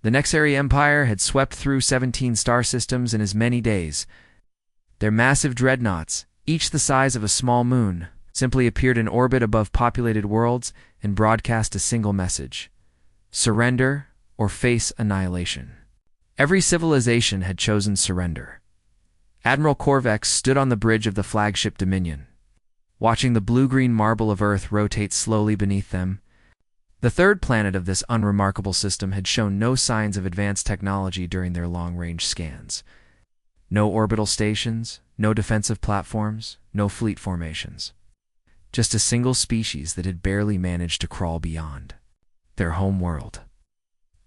The Nexari Empire had swept through 17 star systems in as many days. Their massive dreadnoughts, each the size of a small moon, simply appeared in orbit above populated worlds and broadcast a single message: surrender or face annihilation. Every civilization had chosen surrender. Admiral Corvex stood on the bridge of the flagship Dominion, watching the blue-green marble of Earth rotate slowly beneath them. The third planet of this unremarkable system had shown no signs of advanced technology during their long-range scans. No orbital stations, no defensive platforms, no fleet formations. Just a single species that had barely managed to crawl beyond their home world.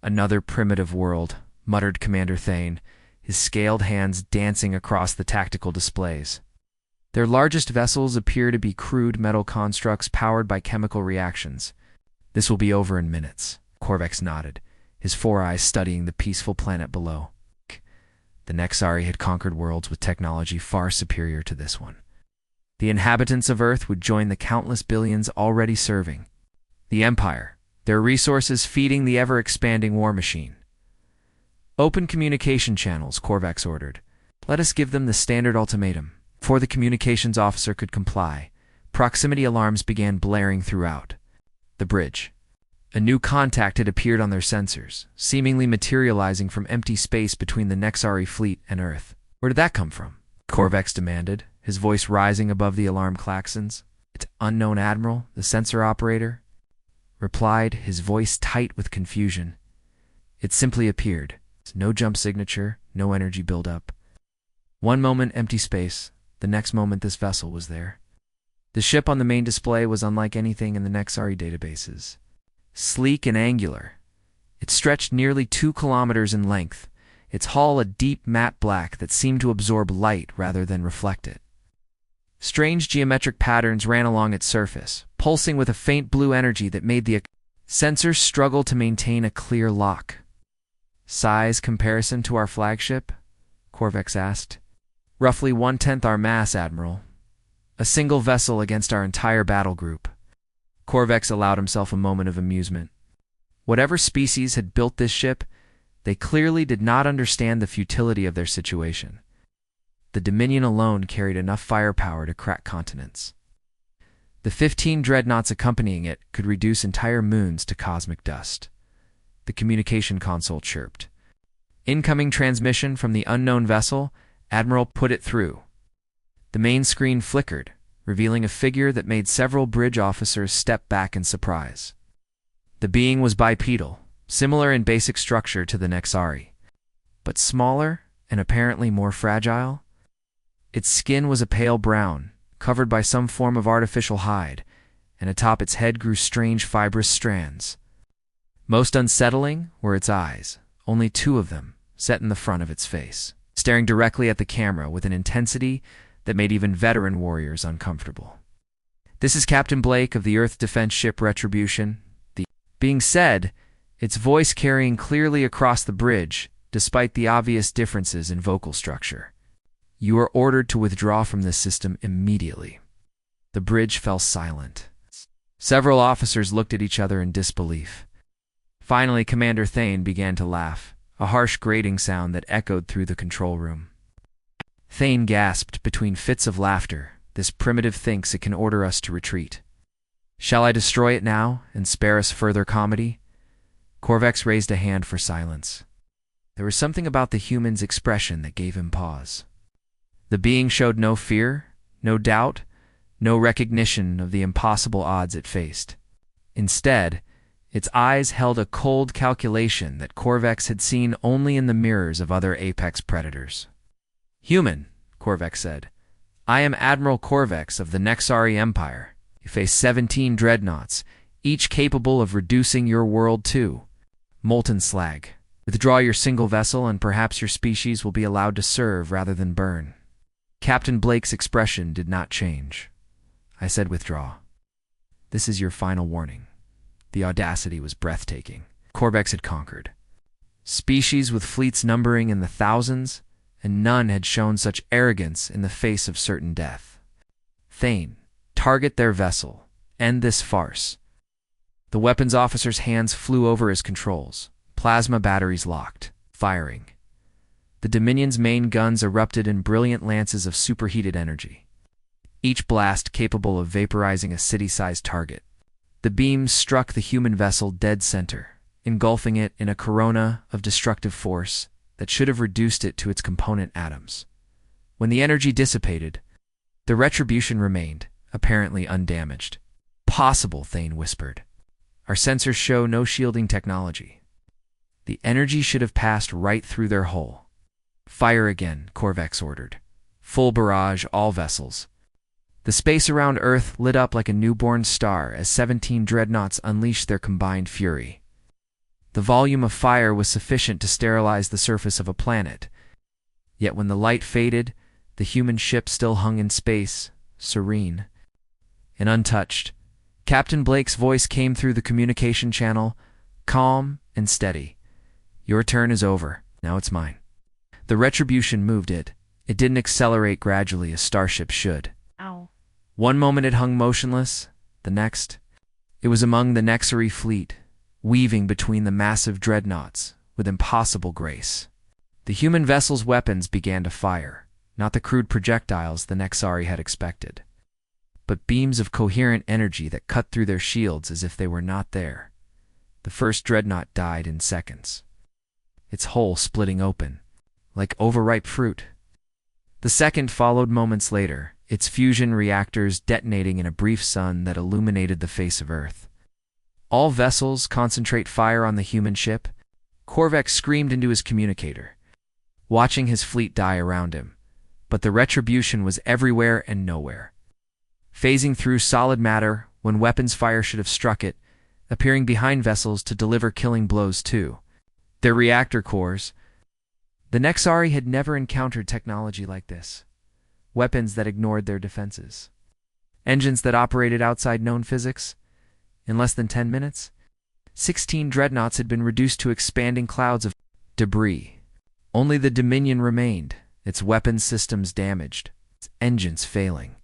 "Another primitive world," muttered Commander Thane, his scaled hands dancing across the tactical displays. Their largest vessels appear to be crude metal constructs powered by chemical reactions. "This will be over in minutes," Corvex nodded, his four eyes studying the peaceful planet below. The Nexari had conquered worlds with technology far superior to this one. The inhabitants of Earth would join the countless billions already serving the Empire, their resources feeding the ever-expanding war machine. "Open communication channels," Corvex ordered. "Let us give them the standard ultimatum." Before the communications officer could comply, proximity alarms began blaring throughout the bridge. A new contact had appeared on their sensors, seemingly materializing from empty space between the Nexari fleet and Earth. "Where did that come from?" Corvex demanded, his voice rising above the alarm klaxons. "It's unknown, Admiral," the sensor operator replied, his voice tight with confusion. "It simply appeared. No jump signature, no energy buildup. One moment empty space, the next moment this vessel was there." The ship on the main display was unlike anything in the Nexari databases. Sleek and angular, it stretched nearly 2 kilometers in length, its hull a deep matte black that seemed to absorb light rather than reflect it. Strange geometric patterns ran along its surface, pulsing with a faint blue energy that made the sensors struggle to maintain a clear lock. "Size comparison to our flagship?" Corvex asked. "Roughly 1/10 our mass, Admiral. A single vessel against our entire battle group." Corvex allowed himself a moment of amusement. Whatever species had built this ship, they clearly did not understand the futility of their situation. The Dominion alone carried enough firepower to crack continents. The 15 dreadnoughts accompanying it could reduce entire moons to cosmic dust. The communication console chirped. "Incoming transmission from the unknown vessel," Admiral put it through. The main screen flickered, revealing a figure that made several bridge officers step back in surprise. The being was bipedal, similar in basic structure to the Nexari, but smaller and apparently more fragile. Its skin was a pale brown, covered by some form of artificial hide, and atop its head grew strange fibrous strands. Most unsettling were its eyes, only 2 of them, set in the front of its face, staring directly at the camera with an intensity that made even veteran warriors uncomfortable. "This is Captain Blake of the Earth Defense Ship Retribution," being said, its voice carrying clearly across the bridge, despite the obvious differences in vocal structure. "You are ordered to withdraw from this system immediately." The bridge fell silent. Several officers looked at each other in disbelief. Finally, Commander Thane began to laugh, a harsh grating sound that echoed through the control room. Thane gasped between fits of laughter. "This primitive thinks it can order us to retreat. Shall I destroy it now and spare us further comedy?" Corvex raised a hand for silence. There was something about the human's expression that gave him pause. The being showed no fear, no doubt, no recognition of the impossible odds it faced. Instead, its eyes held a cold calculation that Corvex had seen only in the mirrors of other apex predators. "Human," Corvex said, "I am Admiral Corvex of the Nexari Empire. You face 17 dreadnoughts, each capable of reducing your world to molten slag. Withdraw your single vessel and perhaps your species will be allowed to serve rather than burn." Captain Blake's expression did not change. "I said withdraw. This is your final warning." The audacity was breathtaking. Corvex had conquered species with fleets numbering in the thousands, and none had shown such arrogance in the face of certain death. "Thane, target their vessel. End this farce." The weapons officer's hands flew over his controls. plasma batteries locked, firing. The Dominion's main guns erupted in brilliant lances of superheated energy, each blast capable of vaporizing a city-sized target. The beams struck the human vessel dead center, engulfing it in a corona of destructive force that should have reduced it to its component atoms. When the energy dissipated, the retribution remained, apparently undamaged. Possible, Thane whispered. Our sensors show no shielding technology. The energy should have passed right through their hull. Fire again, Corvex ordered. Full barrage, all vessels. The space around Earth lit up like a newborn star as 17 dreadnoughts unleashed their combined fury. The volume of fire was sufficient to sterilize the surface of a planet. Yet when the light faded, the human ship still hung in space, serene and untouched. Captain Blake's voice came through the communication channel, calm and steady. Your turn is over. Now it's mine. The retribution moved it. It didn't accelerate gradually as starships should. Ow. One moment it hung motionless, the next, it was among the Nexari fleet, weaving between the massive dreadnoughts with impossible grace. The human vessel's weapons began to fire, not the crude projectiles the Nexari had expected, but beams of coherent energy that cut through their shields as if they were not there. The first dreadnought died in seconds, its hull splitting open, like overripe fruit. The second followed moments later, its fusion reactors detonating in a brief sun that illuminated the face of Earth. All vessels concentrate fire on the human ship, Corvex screamed into his communicator, watching his fleet die around him. But the retribution was everywhere and nowhere, phasing through solid matter when weapons fire should have struck it, appearing behind vessels to deliver killing blows too. Their reactor cores. The Nexari had never encountered technology like this. Weapons that ignored their defenses. Engines that operated outside known physics. In less than 10 minutes, 16 dreadnoughts had been reduced to expanding clouds of debris. Only the Dominion remained, its weapons systems damaged, its engines failing.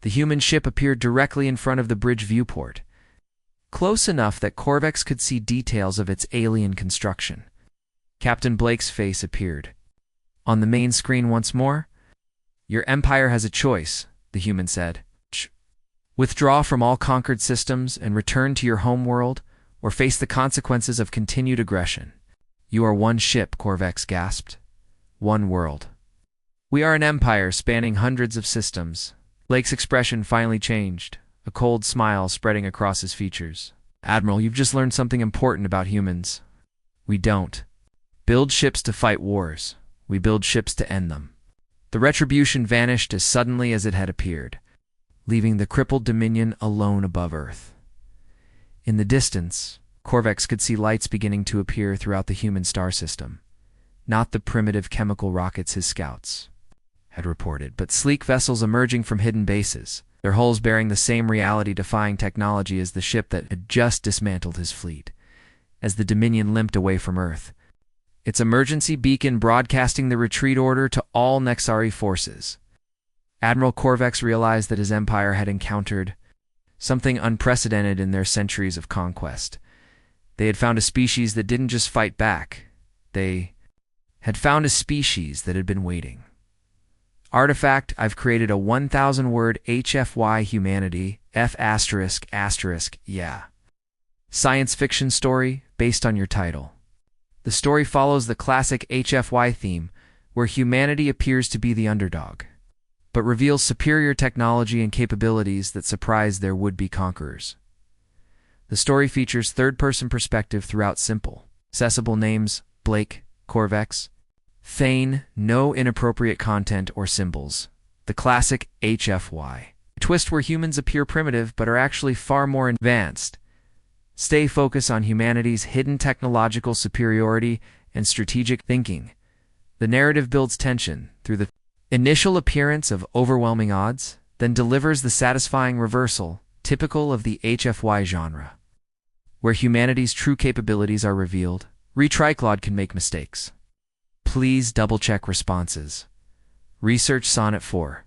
The human ship appeared directly in front of the bridge viewport, close enough that Corvex could see details of its alien construction. Captain Blake's face appeared on the main screen once more. Your empire has a choice, the human said. Withdraw from all conquered systems and return to your home world, or face the consequences of continued aggression. You are one ship, Corvex gasped. One world. We are an empire spanning hundreds of systems. Blake's expression finally changed, a cold smile spreading across his features. Admiral, you've just learned something important about humans. We don't build ships to fight wars. We build ships to end them. The retribution vanished as suddenly as it had appeared, leaving the crippled Dominion alone above Earth. In the distance, Corvex could see lights beginning to appear throughout the human star system. Not the primitive chemical rockets his scouts had reported, but sleek vessels emerging from hidden bases, their hulls bearing the same reality-defying technology as the ship that had just dismantled his fleet. As the Dominion limped away from Earth, its emergency beacon broadcasting the retreat order to all Nexari forces. Admiral Corvex realized that his empire had encountered something unprecedented in their centuries of conquest. They had found a species that didn't just fight back. They had found a species that had been waiting. Artifact, I've created a 1,000-word HFY humanity, yeah. Science fiction story based on your title. The story follows the classic HFY theme, where humanity appears to be the underdog, but reveals superior technology and capabilities that surprise their would-be conquerors. The story features third-person perspective throughout simple, accessible names, Blake, Corvex, Thane, no inappropriate content or symbols. The classic HFY. A twist where humans appear primitive but are actually far more advanced. Stay focused on humanity's hidden technological superiority and strategic thinking. The narrative builds tension through the initial appearance of overwhelming odds, then delivers the satisfying reversal, typical of the HFY genre. Where humanity's true capabilities are revealed, Retriclod can make mistakes. Please double-check responses. Research Sonnet 4.